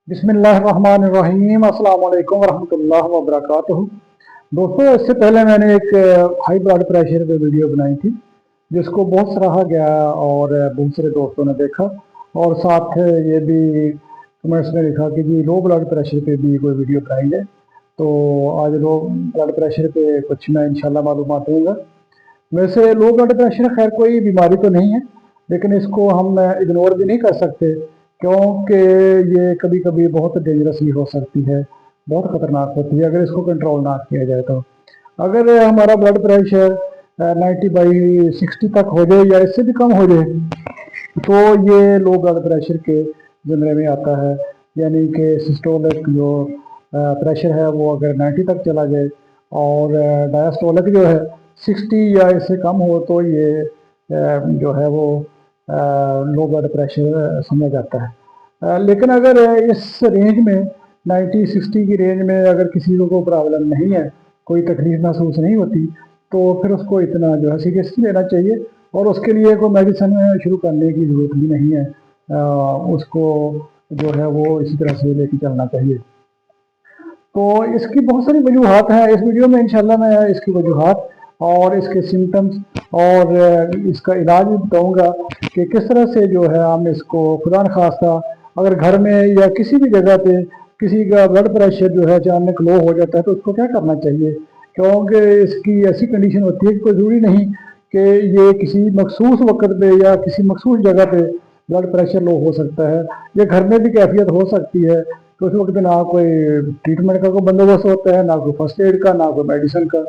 बिस्मिल्लाहिर्रहमानिर्रहीम अस्सलाम वालेकुम वरहमतुल्लाहि वबरकातुहू। दोस्तों, इससे पहले मैंने एक हाई ब्लड प्रेशर पे वीडियो बनाई थी जिसको बहुत सराहा गया और बहुत सारे दोस्तों ने देखा और साथ ये भी कमेंट्स में लिखा कि जी लो ब्लड प्रेशर पे भी कोई वीडियो बनाई जाए। तो आज लो ब्लड प्रेशर पे कुछ मैं इंशाल्लाह मालूमात दूँगा। वैसे लो ब्लड प्रेशर खैर कोई बीमारी तो नहीं है, लेकिन इसको हम इग्नोर भी नहीं कर सकते क्योंकि ये कभी कभी बहुत डेंजरस भी हो सकती है, बहुत ख़तरनाक होती है अगर इसको कंट्रोल ना किया जाए। तो अगर हमारा ब्लड प्रेशर 90/60 तक हो जाए या इससे भी कम हो जाए तो ये लो ब्लड प्रेशर के ज़मरे में आता है। यानी कि सिस्टोलिक जो प्रेशर है वो अगर 90 तक चला जाए और डायस्टोलिक जो है 60 या इससे कम हो तो ये जो है वो लो ब्लड प्रेशर समझा जाता है। लेकिन अगर इस रेंज में 90-60 की रेंज में अगर किसी को प्रॉब्लम नहीं है, कोई तकलीफ महसूस नहीं होती, तो फिर उसको इतना जो है सीरियसली लेना चाहिए और उसके लिए कोई मेडिसिन शुरू करने की ज़रूरत भी नहीं है। उसको जो है वो इसी तरह से लेके चलना चाहिए। तो इसकी बहुत सारी वजूहात हैं। इस वीडियो में इंशाल्लाह मैं इसकी वजूहात और इसके सिम्टम्स और इसका इलाज भी बताऊँगा कि किस तरह से जो है हम इसको खुदा न खास्ता अगर घर में या किसी भी जगह पे किसी का ब्लड प्रेशर जो है अचानक लो हो जाता है तो उसको क्या करना चाहिए। क्योंकि इसकी ऐसी कंडीशन होती है कि कोई ज़रूरी नहीं कि ये किसी मखसूस वक्त पे या किसी मखसूस जगह पे ब्लड प्रेशर लो हो सकता है। ये घर में भी कैफियत हो सकती है, तो उस वक्त ना कोई ट्रीटमेंट का कोई बंदोबस्त होता है, ना कोई फर्स्ट एड का, ना कोई मेडिसिन का,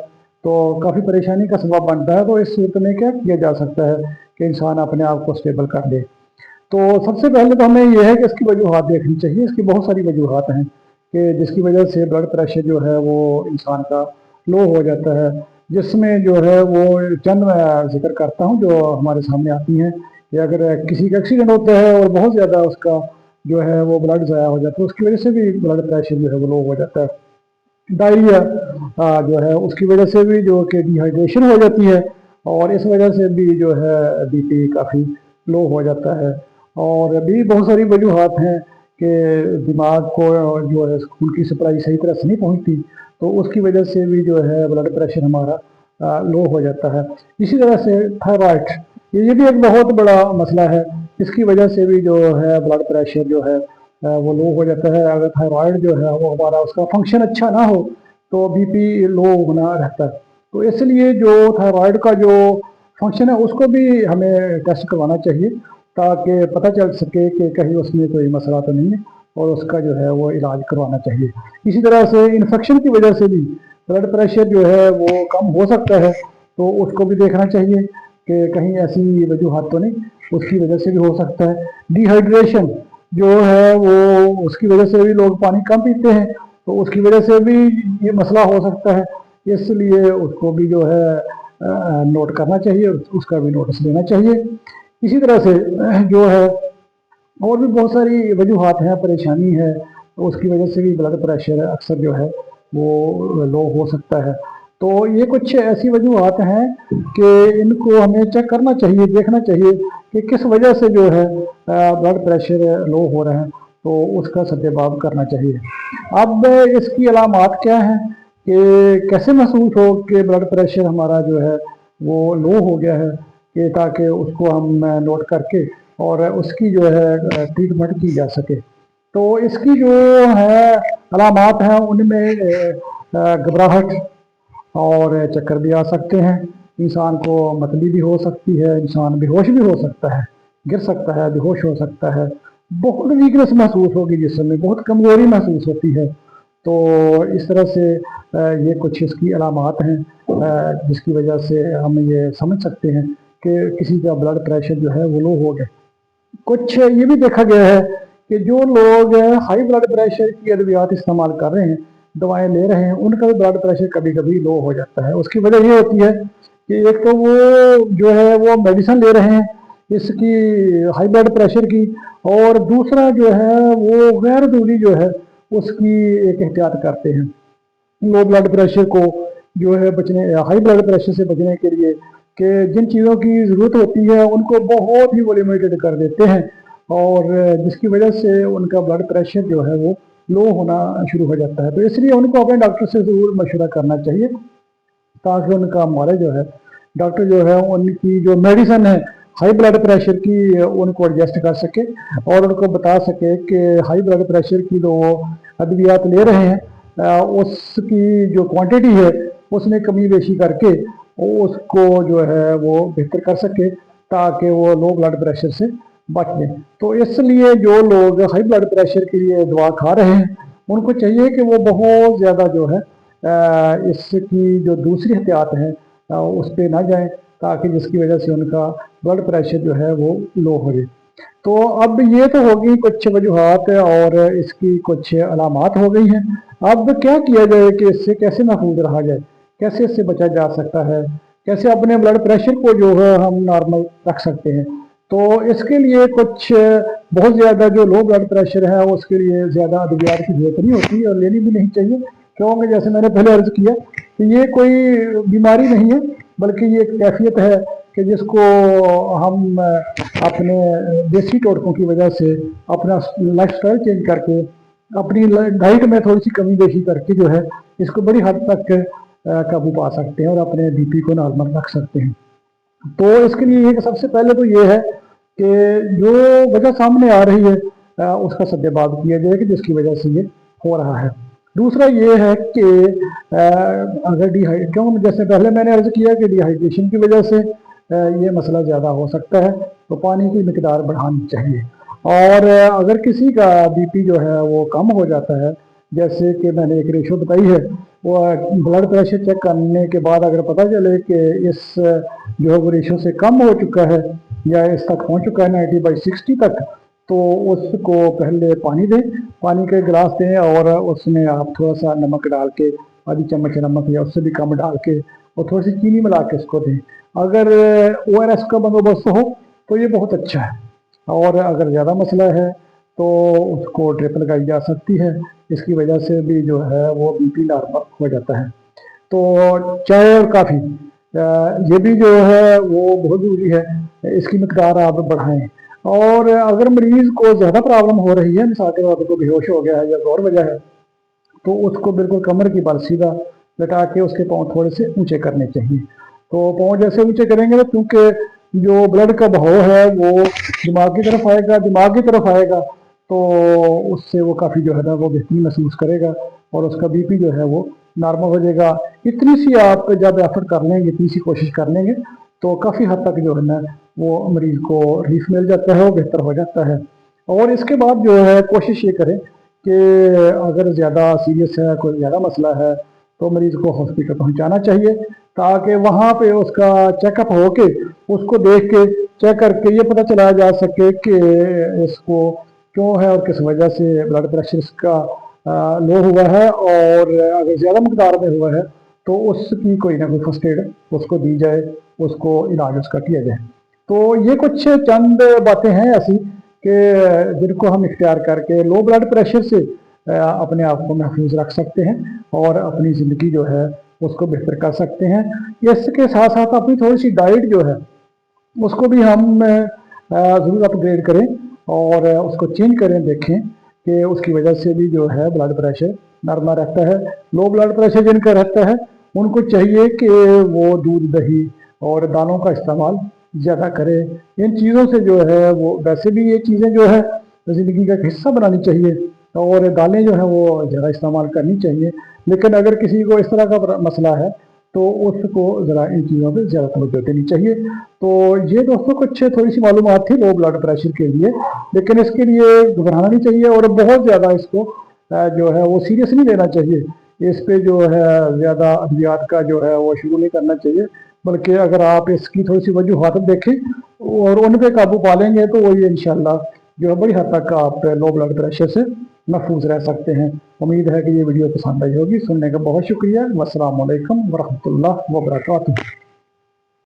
तो काफ़ी परेशानी का सबब बनता है। तो इस सूरत में क्या किया जा सकता है कि इंसान अपने आप को स्टेबल कर दे। तो सबसे पहले तो हमें यह है कि इसकी वजूहात देखनी चाहिए। इसकी बहुत सारी वजूहात हैं कि जिसकी वजह से ब्लड प्रेशर जो है वो इंसान का लो हो जाता है, जिसमें जो है वो चंद मैं जिक्र करता हूँ जो हमारे सामने आती हैं कि अगर किसी का एक्सीडेंट होता है और बहुत ज़्यादा उसका जो है वो ब्लड ज़ाया हो जाता है, उसकी वजह से भी ब्लड प्रेशर जो है वो लो हो जाता है। डायरिया जो है उसकी वजह से भी जो कि डिहाइड्रेशन हो जाती है और इस वजह से भी जो है बीपी काफ़ी लो हो जाता है। और भी बहुत सारी वजूहात हैं कि दिमाग को जो है खून की सप्लाई सही तरह से नहीं पहुंचती, तो उसकी वजह से भी जो है ब्लड प्रेशर हमारा लो हो जाता है। इसी तरह से थायराइड, ये भी एक बहुत बड़ा मसला है। इसकी वजह से भी जो है ब्लड प्रेशर जो है वो लो हो जाता है। अगर थायराइड जो है वो हमारा उसका फंक्शन अच्छा ना हो तो बीपी लो होना रहता है। तो इसलिए जो थायराइड का जो फंक्शन है उसको भी हमें टेस्ट करवाना चाहिए ताकि पता चल सके कि कहीं उसमें कोई मसला तो नहीं है और उसका जो है वो इलाज करवाना चाहिए। इसी तरह से इन्फेक्शन की वजह से भी ब्लड प्रेशर जो है वो कम हो सकता है, तो उसको भी देखना चाहिए कि कहीं ऐसी वजूहात तो नहीं, उसकी वजह से भी हो सकता है। डिहाइड्रेशन जो है वो उसकी वजह से भी लोग पानी कम पीते हैं, तो उसकी वजह से भी ये मसला हो सकता है। इसलिए उसको भी जो है नोट करना चाहिए, उसका भी नोटिस लेना चाहिए। इसी तरह से जो है और भी बहुत सारी वजूहात हैं, परेशानी है, तो उसकी वजह से भी ब्लड प्रेशर अक्सर जो है वो लो हो सकता है। तो ये कुछ ऐसी वजूहात हैं कि इनको हमें चेक करना चाहिए, देखना चाहिए कि किस वजह से जो है ब्लड प्रेशर लो हो रहे हैं, तो उसका सद्देबाब करना चाहिए। अब इसकी अलामात क्या हैं कि कैसे महसूस हो कि ब्लड प्रेशर हमारा जो है वो लो हो गया है, कि ताकि उसको हम नोट करके और उसकी जो है ट्रीटमेंट की जा सके। तो इसकी जो है अलामात हैं उनमें घबराहट और चक्कर भी आ सकते हैं, इंसान को मतली भी हो सकती है, इंसान बेहोश भी हो सकता है, गिर सकता है, बेहोश हो सकता है, बहुत वीकनेस महसूस होगी जिसम में, बहुत कमज़ोरी महसूस होती है। तो इस तरह से ये कुछ इसकी अलामात हैं जिसकी वजह से हम ये समझ सकते हैं कि किसी का ब्लड प्रेशर जो है वो लो हो गया। कुछ ये भी देखा गया है कि जो लोग हाई ब्लड प्रेशर की अद्वियात इस्तेमाल कर रहे हैं, दवाएं ले रहे हैं, उनका भी ब्लड प्रेशर कभी कभी लो हो जाता है। उसकी वजह ये होती है कि एक तो वो जो है वो मेडिसिन ले रहे हैं इसकी हाई ब्लड प्रेशर की, और दूसरा जो है वो गैर ज़रूरी जो है उसकी एक एहतियात करते हैं। लो ब्लड प्रेशर को जो है बचने, हाई ब्लड प्रेशर से बचने के लिए कि जिन चीज़ों की ज़रूरत होती है उनको बहुत ही वो लिमिटेड कर देते हैं और जिसकी वजह से उनका ब्लड प्रेशर जो है वो लो होना शुरू हो जाता है। तो इसलिए उनको अपने डॉक्टर से ज़रूर मशवरा करना चाहिए, ताकि उनका हमारे जो है डॉक्टर जो है उनकी जो मेडिसिन है हाई ब्लड प्रेशर की उनको एडजस्ट कर सके और उनको बता सके कि हाई ब्लड प्रेशर की जो वो अद्वियात ले रहे हैं उसकी जो क्वांटिटी है उसमें कमी बेशी करके उसको जो है वो बेहतर कर सके, ताकि वो लो ब्लड प्रेशर से बच लें। तो इसलिए जो लोग हाई ब्लड प्रेशर के लिए दवा खा रहे हैं उनको चाहिए कि वो बहुत ज़्यादा जो है इसकी जो दूसरी एहतियात है उस पर ना जाएं, ताकि जिसकी वजह से उनका ब्लड प्रेशर जो है वो लो हो जाए। तो अब ये तो होगी कुछ वजूहात और इसकी कुछ अलामात हो गई हैं। अब क्या किया जाए कि इससे कैसे महफूज रहा जाए, कैसे इससे बचा जा सकता है, कैसे अपने ब्लड प्रेशर को जो है हम नॉर्मल रख सकते हैं। तो इसके लिए कुछ बहुत ज़्यादा जो लो ब्लड प्रेशर है उसके लिए ज़्यादा अद्वियात की जरूरत नहीं होती और लेनी भी नहीं चाहिए, क्योंकि जैसे मैंने पहले अर्ज किया कि ये कोई बीमारी नहीं है, बल्कि ये एक कैफियत है कि जिसको हम अपने देसी टोटकों की वजह से अपना लाइफ स्टाइल चेंज करके अपनी डाइट में थोड़ी सी कमी बेशी करके जो है इसको बड़ी हद तक काबू पा सकते हैं और अपने बीपी को नॉर्मल रख सकते हैं। तो इसके लिए एक सबसे पहले तो ये है कि जो वजह सामने आ रही है उसका सद्देबाब किया जाए कि जिसकी वजह से ये हो रहा है। दूसरा ये है कि अगर क्यों जैसे पहले मैंने अर्ज किया कि डिहाइड्रेशन की वजह से ये मसला ज़्यादा हो सकता है, तो पानी की मिकदार बढ़ानी चाहिए। और अगर किसी का बीपी जो है वो कम हो जाता है, जैसे कि मैंने एक रेशो बताई है, वो ब्लड प्रेशर चेक करने के बाद अगर पता चले कि इस जो है वो रेशो से कम हो चुका है या इस तक पहुंच चुका है 90/60 तक, तो उसको पहले पानी दें, पानी के गिलास दें और उसमें आप थोड़ा सा नमक डाल के, आधी चम्मच नमक या उससे भी कम डाल के और थोड़ी सी चीनी मिला के उसको दें। अगर ORS का बंदोबस्त हो तो ये बहुत अच्छा है, और अगर ज़्यादा मसला है तो उसको ड्रिप लगाई जा सकती है, इसकी वजह से भी जो है वो बीपी नॉर्मल हो जाता है। तो चाय और काफ़ी ये भी जो है वो बहुत ज़रूरी है, इसकी मिकदार आप बढ़ाएं। और अगर मरीज़ को ज़्यादा प्रॉब्लम हो रही है, मिसाल के तौर पर को बेहोश हो गया है या और वजह है, तो उसको बिल्कुल कमर की बल सीधा लटा के उसके पाँव थोड़े से ऊंचे करने चाहिए। तो पाँव जैसे ऊंचे करेंगे तो क्योंकि जो ब्लड का बहाव है वो दिमाग की तरफ आएगा, तो उससे वो काफ़ी जो है ना वो बेहतरी महसूस करेगा और उसका बीपी जो है वो नॉर्मल हो जाएगा। इतनी सी आप जब एफर्ट कर लेंगे, इतनी सी कोशिश कर लेंगे, तो काफ़ी हद तक जो है ना वो मरीज़ को रिलीफ मिल जाता है, वो बेहतर हो जाता है। और इसके बाद जो है कोशिश ये करें कि अगर ज़्यादा सीरियस है, कोई ज़्यादा मसला है, तो मरीज़ को हॉस्पिटल पहुंचाना चाहिए, ताकि वहाँ पे उसका चेकअप हो के उसको देख के चेक करके ये पता चलाया जा सके कि इसको क्यों है और किस वजह से ब्लड प्रेशर इसका लो हुआ है, और अगर ज़्यादा मकदार में हुआ है तो उसकी कोई ना कोई फर्स्ट एड उसको दी जाए, उसको इलाज उसका किया जाए। तो ये कुछ चंद बातें हैं ऐसी कि जिनको हम इख्तियार करके लो ब्लड प्रेशर से अपने आप को महफूज रख सकते हैं और अपनी ज़िंदगी जो है उसको बेहतर कर सकते हैं। इसके साथ साथ अपनी थोड़ी सी डाइट जो है उसको भी हम ज़रूर अपग्रेड करें और उसको चेंज करें, देखें कि उसकी वजह से भी जो है ब्लड प्रेशर नॉर्मल रहता है। लो ब्लड प्रेशर जिनका रहता है उनको चाहिए कि वो दूध, दही और दालों का इस्तेमाल ज़्यादा करें। इन चीज़ों से जो है वो वैसे भी ये चीज़ें जो है ज़िंदगी का एक हिस्सा बनानी चाहिए और दालें जो है वो ज़्यादा इस्तेमाल करनी चाहिए। लेकिन अगर किसी को इस तरह का मसला है तो उसको ज़रा इन चीज़ों पर ज़्यादा तवज्जो देनी चाहिए। तो ये दोस्तों कुछ थोड़ी सी मालूमात थी लो ब्लड प्रेशर के लिए, लेकिन इसके लिए घबराना नहीं चाहिए और बहुत ज़्यादा इसको जो है वो सीरियस नहीं लेना चाहिए। इस पे जो है ज़्यादा अद्वियात का जो है वो शुरू नहीं करना चाहिए, बल्कि अगर आप इसकी थोड़ी सी वजूहात देखें और उन पे काबू पा लेंगे तो वो ये इंशाल्लाह जो है बड़ी हद तक आप लो ब्लड प्रेशर से महफूज रह सकते हैं। उम्मीद है कि ये वीडियो पसंद आई होगी। सुनने का बहुत शुक्रिया। अस्सलाम वालेकुम वरहमतुल्लाह वबरकातुहू।